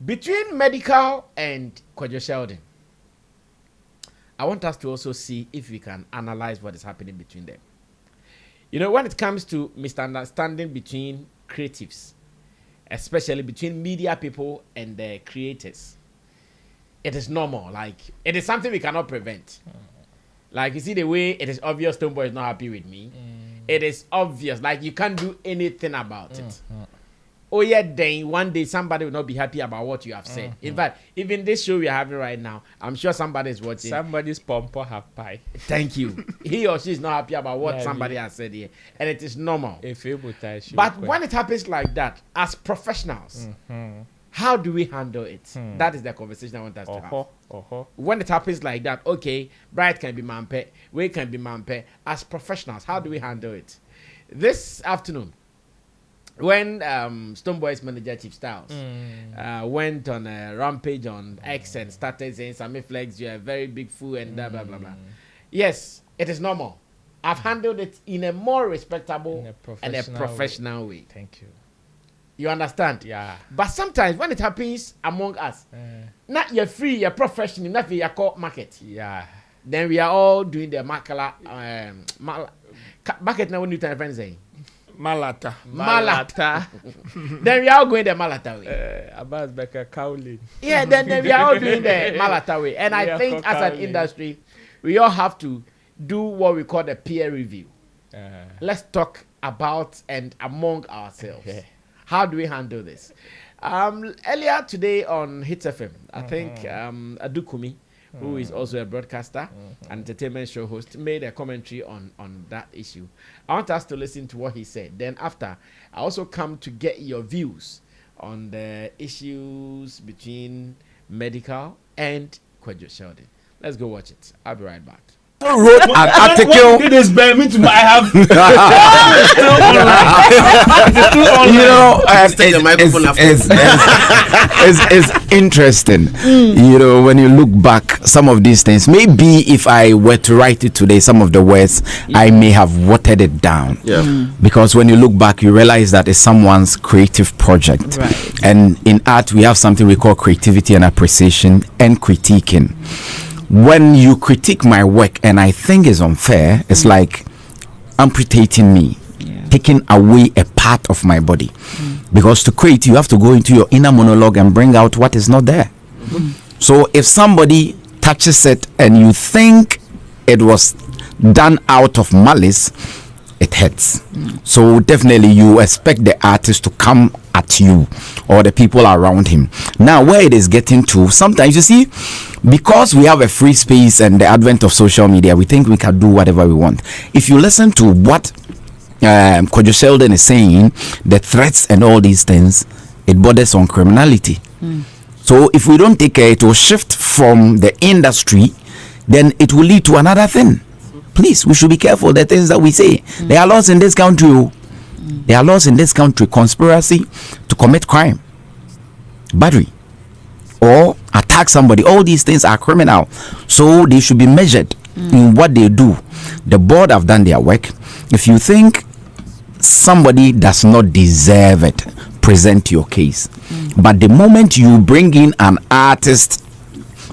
Between Medikal and Sheldon, I want us to also see if we can analyze what is happening between them. You know, when it comes to misunderstanding between creatives, especially between media people and the creators, it is normal. Like, it is something we cannot prevent. Like, you see the way it is obvious Stonebwoy is not happy with me. It is obvious. Like, you can't do anything about it. Oh yeah, then one day somebody will not be happy about what you have said. In fact, even this show we are having right now, I'm sure somebody is watching. Somebody's pompo have pie. Thank you. He or she is not happy about what somebody has said here, and it is normal. But when it happens like that, as professionals, how do we handle it? That is the conversation I want us to have. When it happens like that, okay, Bright can be Mampe, we can be Mampe. As professionals, how do we handle it? This afternoon, when Stonebwoy's manager Chief Styles went on a rampage on X and started saying, Sammy Flex, you're a very big fool and blah, blah, blah, blah. Yes, it is normal. I've handled it in a more respectable and a professional way. Thank you. You understand? Yeah. But sometimes when it happens among us, not you're free, you're professional, not you're called market. Yeah. Then we are all doing the market now when you tell friends saying. Malata. Then we are all going the Malata way. Abbas Becker Cowley. Yeah, then we are all doing the Malata way. And I think as an industry, we all have to do what we call the peer review. Let's talk about and among ourselves. How do we handle this? Earlier today on Hits FM, I think Adukumi, who is also a broadcaster, an entertainment show host, made a commentary on that issue. I want us to listen to what he said. Then after, I also come to get your views on the issues between Medikal and Sheldon. Let's go watch it. I'll be right back. Wrote an article. It is bare me to I have. You know, it's interesting. You know, when you look back, some of these things. Maybe if I were to write it today, some of the words I may have watered it down. Yeah. Because when you look back, you realize that it's someone's creative project. Right. And in art, we have something we call creativity and appreciation and critiquing. When you critique my work and I think it's unfair, it's like amputating me, taking away a part of my body. Because to create, you have to go into your inner monologue and bring out what is not there. So if somebody touches it and you think it was done out of malice, it hurts. So definitely you expect the artist to come at you or the people around him. Now where it is getting to, sometimes you see, because we have a free space and the advent of social media, we think we can do whatever we want. If you listen to what Sheldon is saying, the threats and all these things, it borders on criminality. So if we don't take care, it will shift from the industry, then it will lead to another thing. Please, we should be careful the things that we say. There are laws in this country. There are laws in this country. Conspiracy to commit crime, battery, or attack somebody. All these things are criminal. So they should be measured in what they do. The board have done their work. If you think somebody does not deserve it, present your case. But the moment you bring in an artist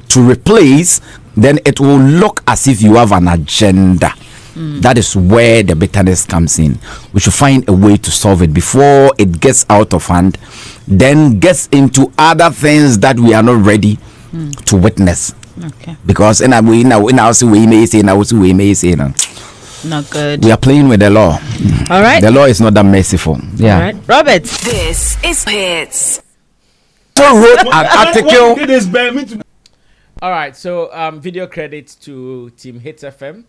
to replace, then it will look as if you have an agenda. That is where the bitterness comes in. We should find a way to solve it before it gets out of hand, then gets into other things that we are not ready to witness. Okay. Because in our we may say not good. We are playing with the law. All right. The law is not that merciful. Yeah. All right. Robert. This is Hits. Wrote an article. All right, so video credits to Team Hits FM,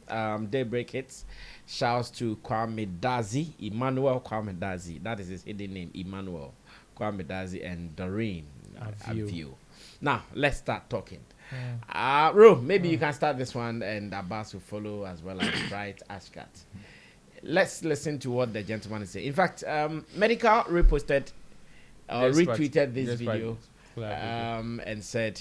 Daybreak Hits. Shouts to Emmanuel Kwame Dazi. That is his hidden name, Emmanuel Kwame Dazi, and Doreen View. Now, let's start talking. Ro, maybe you can start this one, and Abbas will follow, as well as Bright Ashkat. Let's listen to what the gentleman is saying. In fact, Medikal reposted or retweeted this video. And said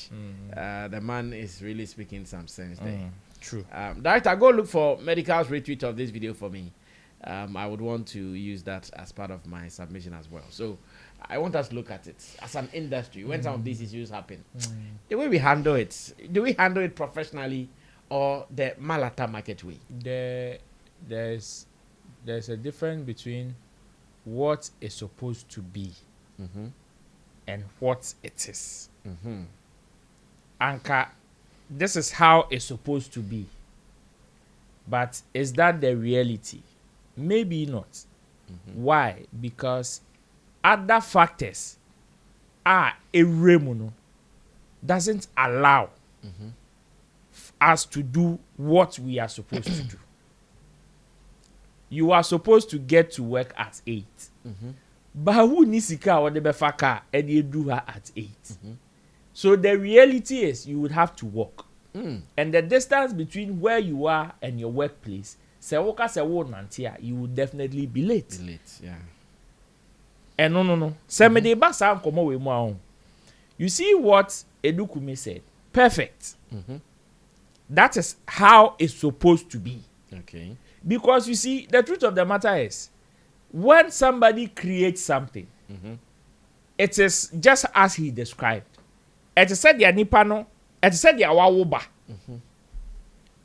the man is really speaking some sense there. True. Director, go look for Medikal's retweet of this video for me. I would want to use that as part of my submission as well. So I want us to look at it as an industry when some of these issues happen. The way we handle it, do we handle it professionally or the Malata market way? There's a difference between what is supposed to be and what it is. Anka, this is how it's supposed to be. But is that the reality? Maybe not. Why? Because other factors are irremuno doesn't allow us to do what we are supposed to do. You are supposed to get to work at 8. But who needs to car or the befaka and you do her at 8? So the reality is you would have to walk. And the distance between where you are and your workplace, you will definitely be late. Yeah. And no. You see what Edukumi said? Perfect. That is how it's supposed to be. Okay. Because you see, the truth of the matter is, when somebody creates something, it is just as he described. It is said the nipano, it is said the awawoba.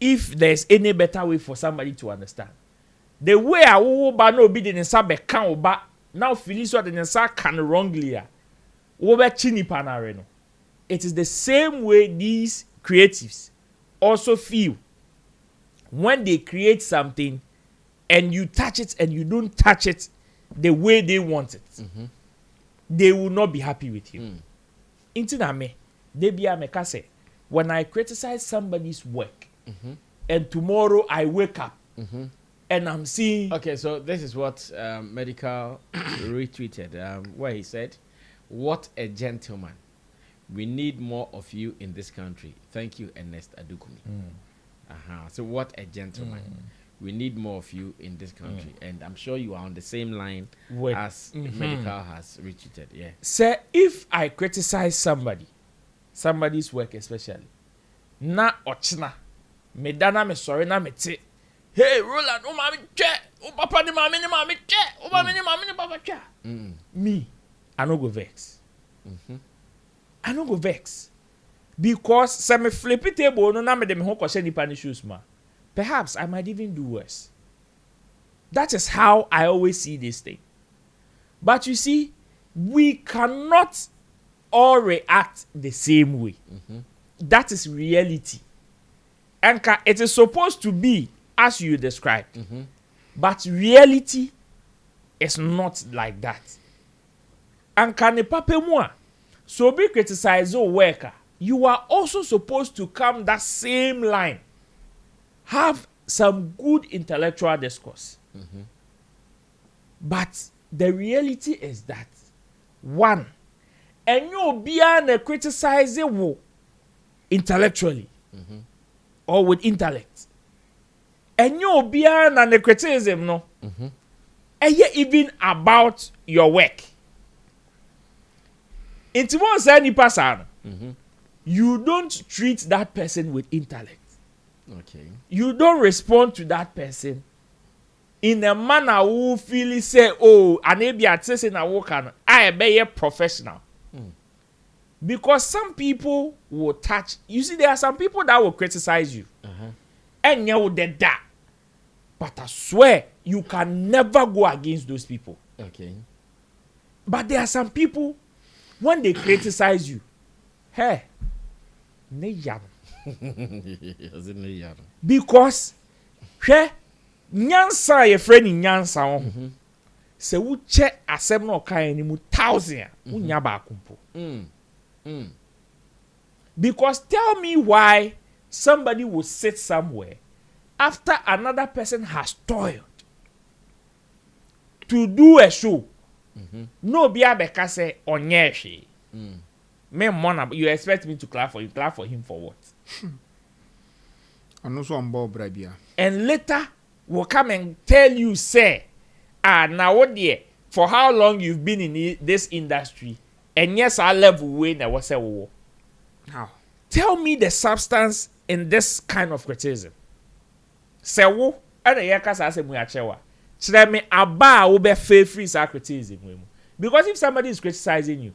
If there's any better way for somebody to understand, the way awawoba no be the sabe kan oba now feeling so the sa can wrongly over chinipanareno. It is the same way these creatives also feel when they create something and you touch it and you don't touch it the way they want it. They will not be happy with you. Intiname, they be a mekase. When I criticize somebody's work and tomorrow I wake up and I'm seeing. Okay, so this is what Medikal retweeted, where he said, "What a gentleman. We need more of you in this country. Thank you, Ernest Adukumi." So what a gentleman. We need more of you in this country. And I'm sure you are on the same line as Medikal has retweeted. Yeah. Sir, if I criticize somebody's work especially, na ochna, me dana me sorry na me te. Hey, Roland, o mami che, o papa ni mami che, o mami ni papa che. Me, I no go vex. I no go vex. Because some me flip it table no na me dem ho kwose nipa ni shoes ma. Perhaps I might even do worse. That is how I always see this thing. But you see, we cannot all react the same way. That is reality. And it is supposed to be as you described. But reality is not like that. And can a so be criticized your worker, you are also supposed to come that same line. Have some good intellectual discourse. But the reality is that one, and you be an criticize you intellectually or with intellect. And you be an criticism no. And yet even about your work. Into one say person, you don't treat that person with intellect. Okay. You don't respond to that person in a manner who feel say, oh, and maybe at say na work and I be a professional. Because some people will touch. You see, there are some people that will criticize you, and you will dead that. But I swear you can never go against those people. Okay. But there are some people when they criticize you, hey, ne yam. Because nyansa ye friend nyansa on se wo che asem no kan ni mu 1,000 unya ba kumpo. Because tell me why somebody will sit somewhere after another person has toiled to do a show. No be abeka say onye hwe. Me mona, you expect me to clap for you? Clap for him for what? And later will come and tell you, say, now what dear, for how long you've been in this industry, and yes, I level way that was a war. Now, tell me the substance in this kind of criticism. Say, wo, and the yakas as a muachewa. Tell me about ube fair free criticism. Because if somebody is criticizing you,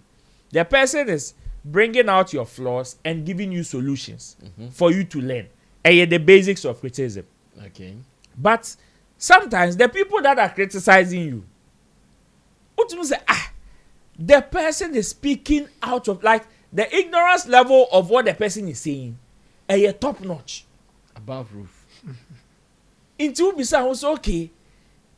the person is bringing out your flaws and giving you solutions for you to learn. And the basics of criticism. Okay. But sometimes the people that are criticizing you, what you say, the person is speaking out of, like, the ignorance level of what the person is saying, a top notch. Above roof. Into bisa was okay.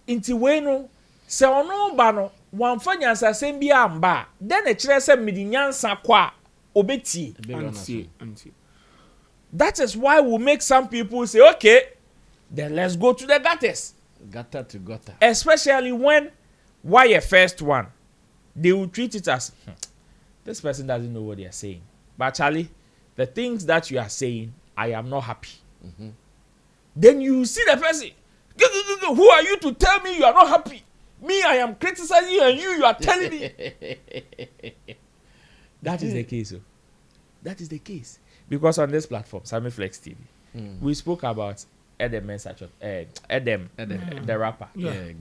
Into weno, se ono bano, wan fanyansa sembi amba, then a chrese midinyansa kwa obeti. That is why we make some people say, okay, then let's go to the gutters. Gutter to gutter. Especially when, why a first one, they will treat it as, this person doesn't know what they are saying. But Charlie, the things that you are saying, I am not happy. Then you see the person, who are you to tell me you are not happy? Me, I am criticizing you, and you are telling me. That is the case. That is the case. Because on this platform, Sammy Flex TV, we spoke about Edem, the rapper. Yeah.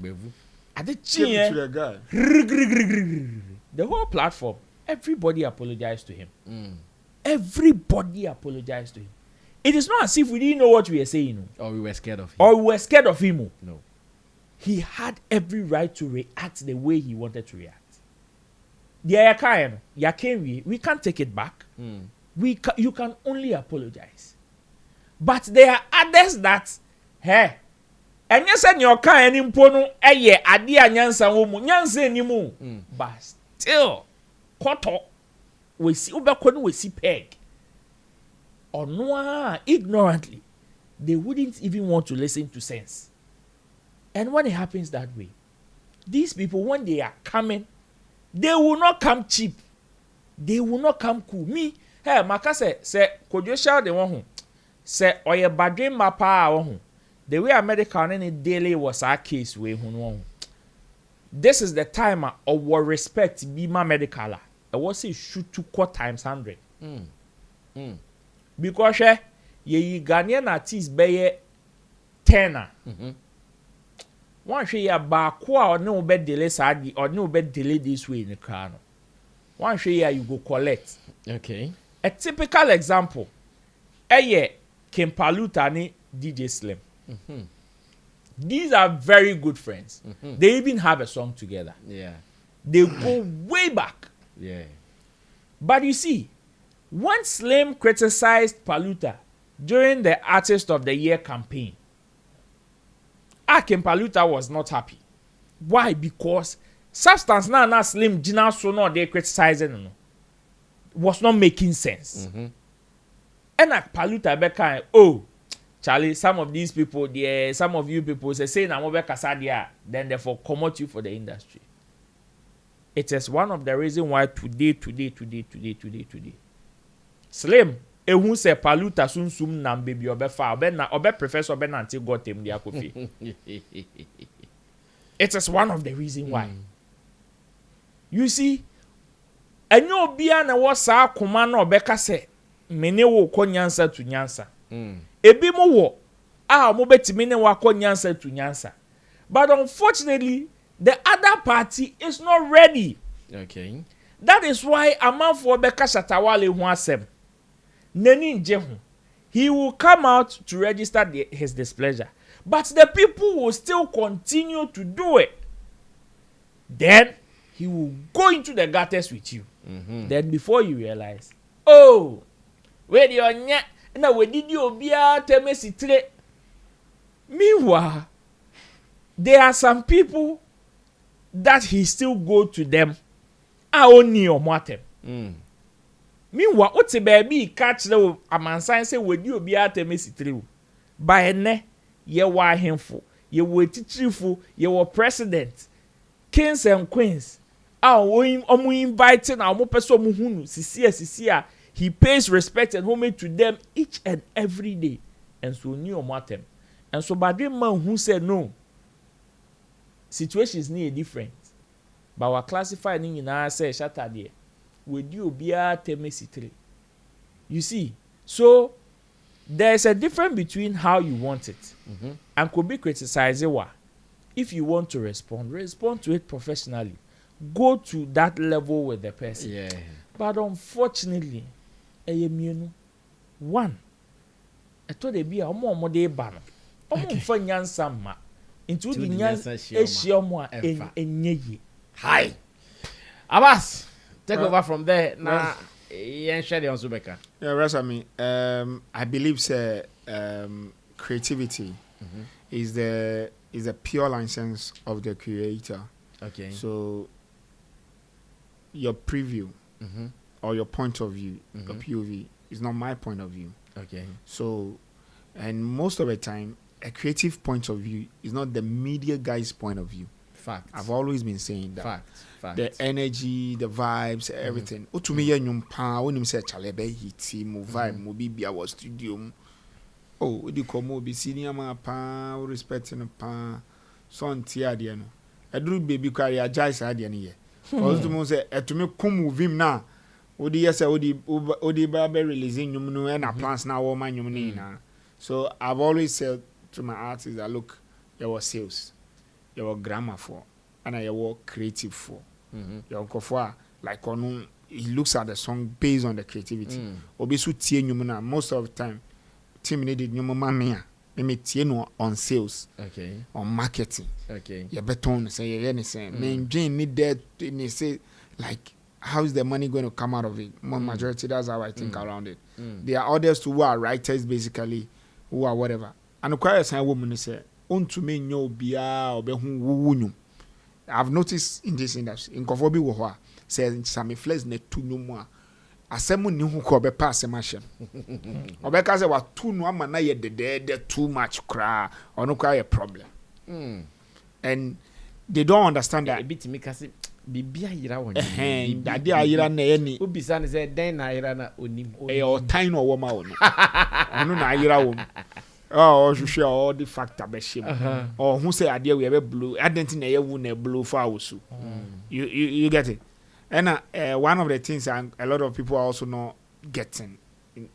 The whole platform, everybody apologized to him. Everybody apologized to him. It is not as if we didn't know what we were saying. Or we were scared of him. Or we were scared of him. No. He had every right to react the way he wanted to react. We can't take it back. You can only apologize. But there are others that, hey, and you said your kind impono, adia nyansa womu, nyansa ni mu. But still, koto, we see peg. Or no, ignorantly, they wouldn't even want to listen to sense. And when it happens that way, these people, when they are coming, they will not come cheap. They will not come cool. Me, hey, Maka say, could you shout the one who say, or your badrin mapa, the way a medical any daily was our case way who. This is the time of our respect be my medical. I was say shoot 2 times 100. Because ye Ghanaian artist be 10. One share ya bakwa or no bed delay sadi or no bed delay this way in the car. One share you go collect. Okay. A typical example. Kim Paluta ni DJ Slim. These are very good friends. They even have a song together. Yeah. They go way back. Yeah. But you see, when Slim criticized Paluta during the Artist of the Year campaign, Kim Paluta was not happy. Why? Because substance na Slim Gina so no they criticizing was not making sense. And Paluta beka, oh, Charlie, some of these people, some of you people say na mo be kasadia, then therefore promote you for the industry. It is one of the reasons why today. Slim, ehun se Paluta sunsum nam baby obefa obe professor obe nanti got him dia kofi. It is one of the reasons why. You see, enyo bia na wo sa akoma na obeka se mene wo konyansa to nyansa. Ebi mo wo mo betimi ne wa konyansa to nyansa. But unfortunately, the other party is not ready. Okay. That is why amanfo obeka shatawale hu asem. Neni njehu. He will come out to register his displeasure. But the people will still continue to do it. Then he will go into the gutters with you. Then before you realize, oh, where you are now we did you be a meanwhile, there are some people that he still go to them. Only or matem. Meanwhile, what's a baby catch the amansan say when you be at a messy true. By ne, ye were himful, ye were teachful, ye were president, kings and queens. Inviting our person muhunu, Sisia, he pays respect and homage to them each and every day. And so new matem. And so by the man who said no, situations need different. But we classify in our say shatter there. With you be a temesitri. You see, so there's a difference between how you want it and could be criticized. If you want to respond to it professionally. go to that level with the person. Yeah. But unfortunately, one, I told the be a more day ban. For nyansa ma. Into the nyansa eshioma enye. Hi. Abbas, take over from there. Now, share the Zubeka. Yeah, rest of me. I believe creativity is the pure license of the creator. Okay. So your preview or your point of view, your POV, is not my point of view. Okay. So, and most of the time, a creative point of view is not the media guy's point of view. Fact. I've always been saying that. Fact. The energy, the vibes, everything. To me, you when you say chalebe hiti, mo vibe, mo bibi our studio. Oh, we do come be senior man pa, respecting pa, son tia diano. I do baby carry a jazz adian here. Also, to say, to me come with him now. Odi yes, odi baby releasing you know and a plans now woman you know. So I've always said to my artists that look, there was sales, there was grammar for, and I was creative for. Your for like on he looks at the song based on the creativity. Obisu tie nyumuna most of the time, team needed nyumuma mea. Me tie no on sales, okay, on marketing, okay. You beton say anything. Me Jane need that. They say like, how is the money going to come out of it? More majority, that's how I think around it. There are others who are writers basically, who are whatever. And the quiet sign woman say, "On to me no biya or be who." I've noticed in this industry, in Kofobi Woha, says Sammy Flex ne tu no more. Asemu ni hu ko be pass machine. Obeka say wa tu no ama na ye de too much cry or no cry a problem. And they don't understand that. A bit me kasi bibia yira won. That dey ayira na ye ni. Ubisa ne say den na ayira na onim. O time no wo ma wo no. Onu na ayira wo. Oh, share all the factor be shame. Or who say idea we have blue. I don't think you na blue for us. You get it. And one of the things a lot of people are also not getting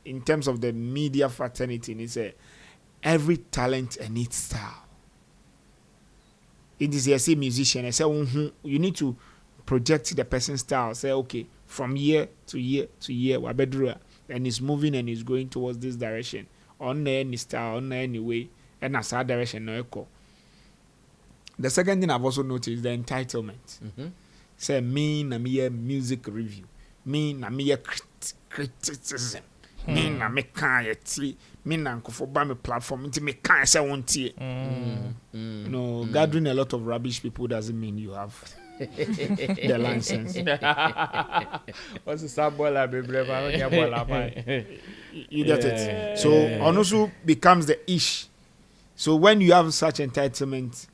in terms of the media fraternity is every talent and its style. It is a musician. I say you need to project the person's style. Say okay, from year to year to year, and it's moving and it's going towards this direction. On any style, on any way, and as that direction no echo. The second thing I've also noticed is the entitlement. Say me na me music review, me na me criticism, me na me can't me na for me platform into me can't say one tea. No, gathering a lot of rubbish people doesn't mean you have the license. What's the sabola baby? You get it. So also becomes the ish. So when you have such entitlement,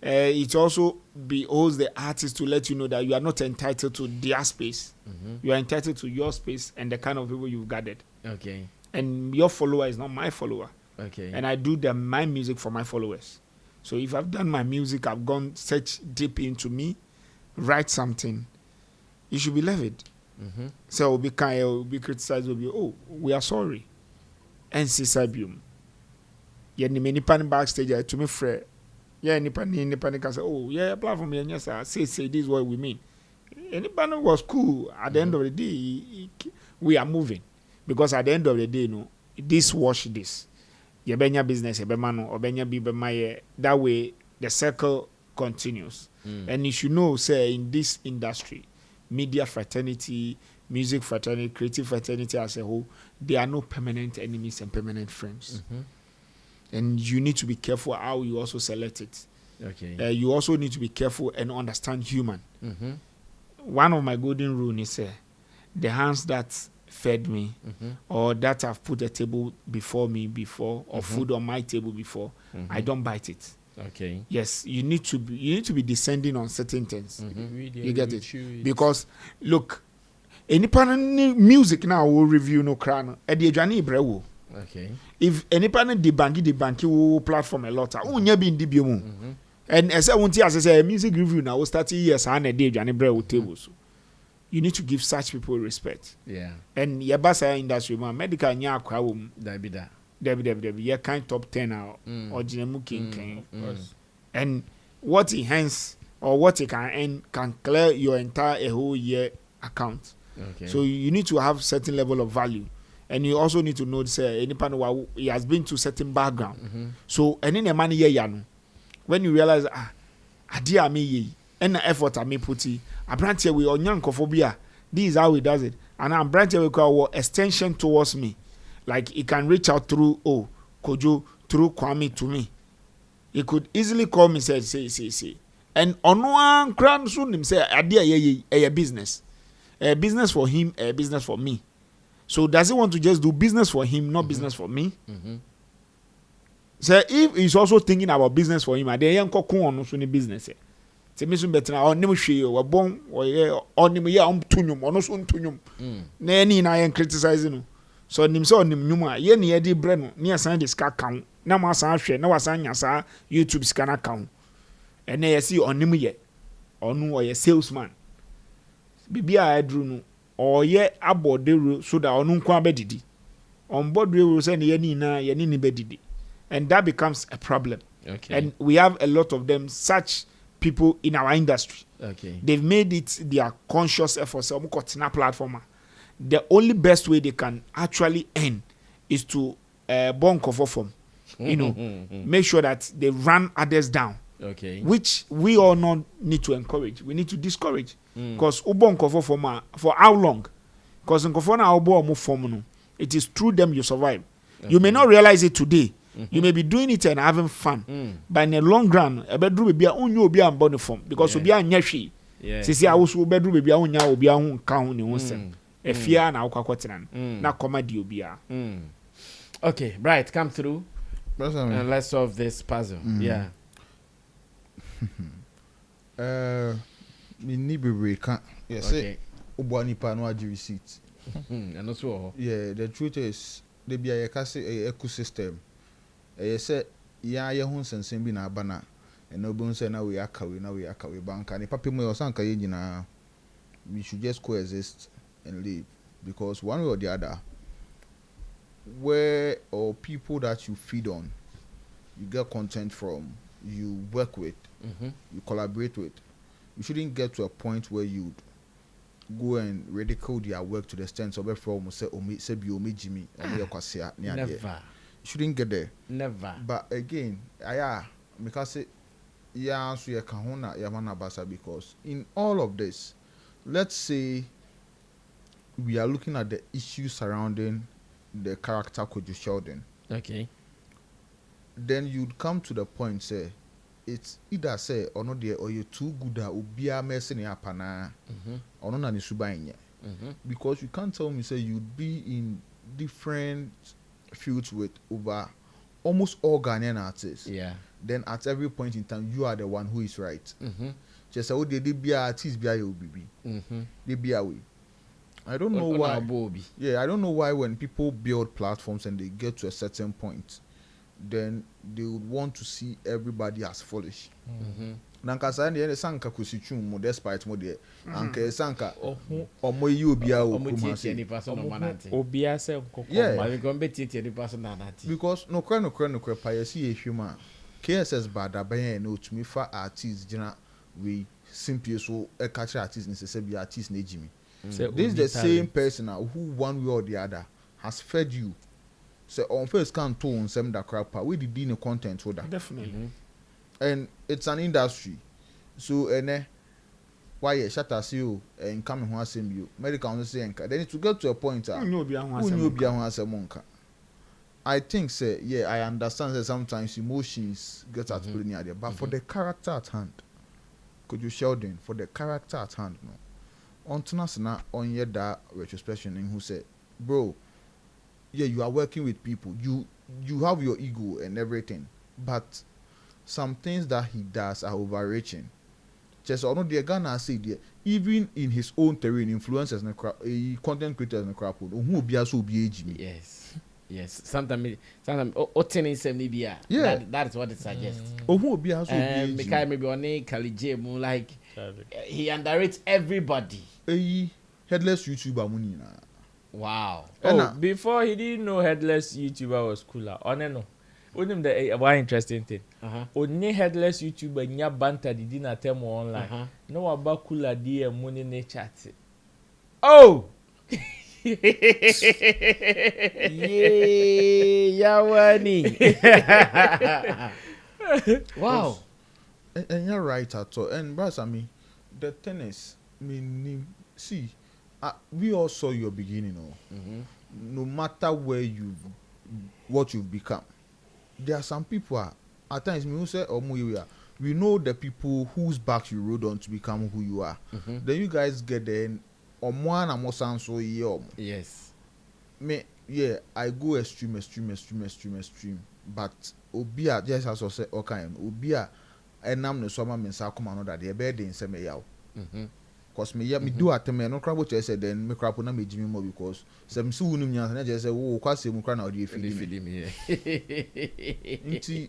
it also behoves the artist to let you know that you are not entitled to their space. You are entitled to your space and the kind of people you've gathered. Okay. And your follower is not my follower. Okay. And I do my music for my followers. So if I've done my music, I've gone such deep into me, write something, you should be levied. So will be kind, will be criticized, will be, oh, we are sorry. And Sisabium. Yeah, ni many pan backstage to me frere. Yeah, ni pan can say, oh, yeah, platform and yes, say this is what we mean. Any pan was cool. At the end of the day, we are moving. Because at the end of the day, no, this wash this. Your benya business, your bemano, or benya be my that way the circle continues. And you should know, say, in this industry, media fraternity, music fraternity, creative fraternity as a whole, there are no permanent enemies and permanent friends. And you need to be careful how you also select it. Okay. You also need to be careful and understand human. One of my golden rules is the hands that fed me or that have put a table before me before or food on my table before, I don't bite it. Okay. Yes, you need to be descending on certain things. You get it? Because look, any pan music now will review no crown at the Johnny Brewo. Okay. If any pan the banky will platform a lot, unya be in the and as I want to say music review now will start years and a day Johnny Brewo tables. You need to give such people respect. Yeah. And Yabasa industry man, medical nya kwawum. Dabida. Debbie, kind top 10 or Jinemu King. And what enhance or what it can earn can clear your entire a whole year account. Okay. So you need to have certain level of value, and you also need to know say any partner he has been to certain background. So any the money here, when you realize idea me ye and the effort I may put it, a branch here with onyankophobia. This is how he does it, and a branch here we call extension towards me, like he can reach out through Kojo through Kwame to me. He could easily call me say. And on one crown soon him say idea a business. A business for him, a business for me. So does he want to just do business for him, not business for me? So if he's also thinking about business for him, I dey yanko on also ni business. Say me so better on nim hwe o bon on nim ya tunyum on so tunyum. Na any na yan criticizing no. So nim so nim nyum a ye na ye di bre no, na asan de ska kan. Na ma asan hwe, na wasan nya sa YouTube ska na kan. And na ye see on nim ye. Onu o ye salesman. Bibi a edru no or ye abode so that onu nkwa bedidi on board we say ye ni bedidi, and that becomes a problem. Okay. And we have a lot of them, such people in our industry. Okay. They've made it their conscious effort. So platform. The only best way they can actually earn is to bon cover form. Make sure that they run others down. Okay. Which we all not need to encourage. We need to discourage. Because ubon cover for how long? Because in form, it is through them you survive. Okay. You may not realize it today. You may be doing it and having fun. But in the long run, a bedroom will be a only be on body form because will be a nyashi. See, I was bedroom will be a will be a own count in a fear and our quaternan. Not comedy will be a. Okay, right, come through. And let's solve this puzzle. Yeah. Me ni bebre kan yes say obo nipa no agi receipt and also yeah, the truth is they be a ecosystem say ya ye hu sensen bi na aba na and no bon say na we akawe bank and papa mo osanka ye nyina we should just coexist and live, because one way or the other, where or people that you feed on, you get content from, you work with, you collaborate with, you shouldn't get to a point where you go and ridicule their work to the extent of everyone say Jimmy never. You shouldn't get there. Never. But again, because yeah, so you kahuna yamana basa, because in all of this, let's say we are looking at the issues surrounding the character Kojo Sheldon. Okay. Then you'd come to the point, say, it's either say or not there, or you're too good at ubia messing up na or not an issue, because you can't tell me say you'd be in different fields with over almost all Ghanaian artists. Yeah. Then at every point in time you are the one who is right. Just how they be artists be they be away. I don't know why. Yeah, I don't know why when people build platforms and they get to a certain point, then they would want to see everybody as foolish. Nanka sa ne sanka kusichum mo despite mo de anka sanka omo yi obia o kuma se obia se nkoko ma we go betiti any person na that, because no kra pa yesi ehwima KSS bada ban na otumi fa artists gina we simply so e catch artists necessary be artists na ejimi. This is the same person who one way or the other has fed you. So on first can't tone some that crap we did in the content with that. Definitely. And it's an industry. So why shut us you and come and same you Medikal say then it to get to a point I think say yeah, I understand that sometimes emotions get at play near there, but for the character at hand, could you Sheldon for the character at hand no? On Tunasana on your that retrospection and who said, bro, yeah, you are working with people, you have your ego and everything, but some things that he does are overreaching. Just or not the Ghana say there, even in his own terrain, influencers and content creators and crap who be also be Yes. Sometimes yeah, that is what it suggests. Who be also maybe on Kalije like he underrates everybody. Headless YouTuber money wow. Before he didn't know headless YouTuber was cooler. No. Onim the one interesting thing. Only headless YouTuber nya banter di dinner term online. No abakula di e money ne chat. Oh. Yay, Yawani. Wow. And you're right at all. And Bras, I mean, the tennis, see, we all saw your beginning, no matter what you've become. There are some people, at times, we know the people whose backs you rode on to become who you are. Then you guys get there, yes. I go extreme. But Obia, just as I said, okay, Obia, and I'm no summer men come another day, bed in semi yaw. Cause me do at me, no crab what I said, then me crap on me Jimmy more because some soon and I just say, oh, quite some crown out if you feed me.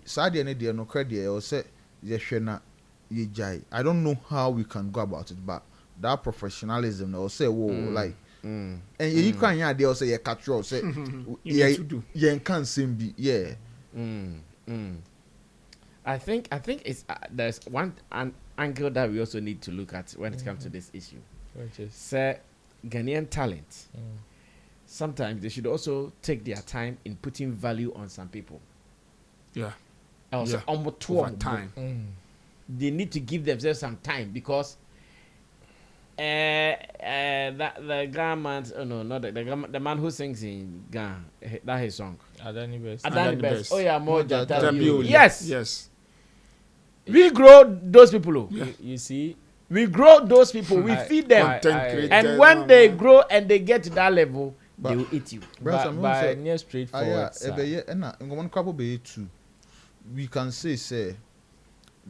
Sadly, and dear no credit or say, yes, shena, ye jai. I don't know how we can go about it, but that professionalism, or say, whoa, like. And you can't hear they also say, catch say, yeah, can't seem be, yeah. I think it's there's an angle that we also need to look at when it comes to this issue. Say Ghanaian talent. Sometimes they should also take their time in putting value on some people. Yeah. Also, over time. They need to give themselves some time because that the Ghana, oh no, not the man who sings in Ghana, that his song. Adani Best. Oh yeah, more Yes. We grow those people. You see, we grow those people. We feed them, and when they grow and they get to that level, they will eat you. By near straightforward. We can say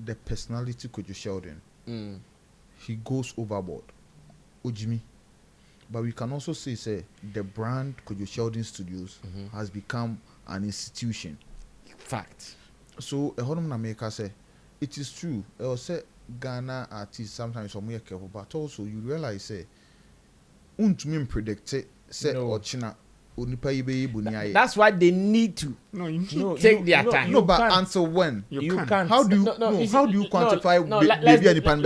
the personality could you Sheldon. He goes overboard. Ojimi. But we can also say the brand Kojo Sheldon Studios has become an institution. Fact. So a hodom na make say it is true. I will say Ghana artists sometimes some more careful, but also you realize say untumi predict say ochina onipa yibe bunia. That's why they need to take their time. No, but until when? You can't. How do you quantify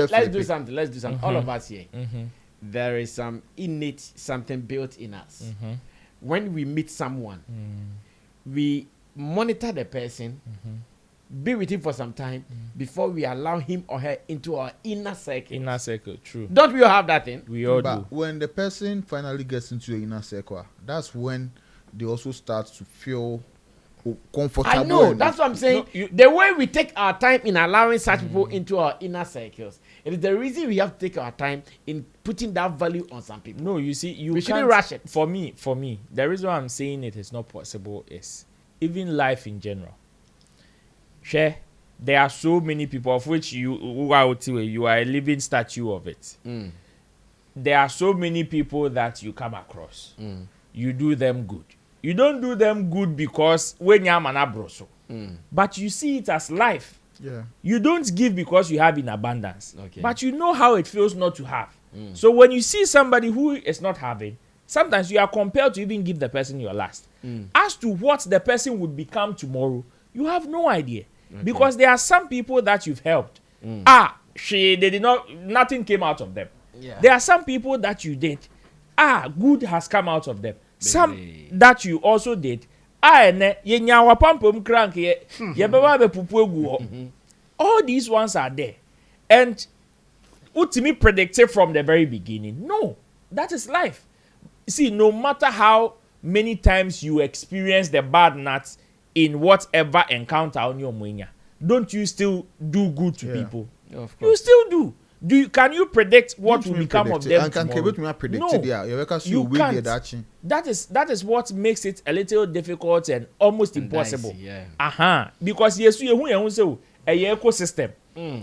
let's do something. All of us here. There is some innate something built in us. When we meet someone, we monitor the person, be with him for some time before we allow him or her into our inner circle. Inner circle, true. Don't we all have that thing? We all do. But when the person finally gets into your inner circle, that's when they also start to feel comfortable. I know, that's what I'm saying. No, the way we take our time in allowing such people into our inner circles, it is the reason we have to take our time in putting that value on some people. No, you see, we shouldn't rush it. For me, the reason why I'm saying it is not possible is even life in general. Sure, there are so many people of which you are a living statue of it. There are so many people that you come across. You do them good. You don't do them good because when you're manabroso. But you see it as life. Yeah. You don't give because you have in abundance. Okay. But you know how it feels not to have. So when you see somebody who is not having, sometimes you are compelled to even give the person your last. As to what the person would become tomorrow, you have no idea. Okay. Because there are some people that you've helped. They did not, nothing came out of them. Yeah. There are some people that you did. Good has come out of them. Some that you also did. All these ones are there. And ultimately predicted from the very beginning. No, that is life. See, no matter how many times you experience the bad nuts in whatever encounter on your munya, don't you still do good to people? Of course. You still do. Can you predict what will become of them tomorrow? You can't. That is what makes it a little difficult and almost impossible. Dicey, because yes, you say a ecosystem.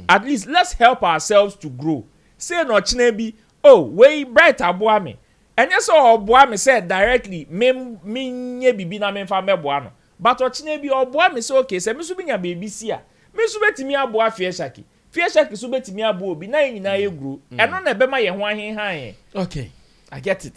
At least let's help ourselves to grow. Say no chinebi, way bright abuame. And yes, obuame said directly, me bibi na me fa me boano. But chinebi obuame say okay, say me so binya baby sia. Me so betimi abua fieshaki. Fieshaki so betimi abu obi na nyina ye gro. Eno na be ma ye ho ahen han. Okay, I get it.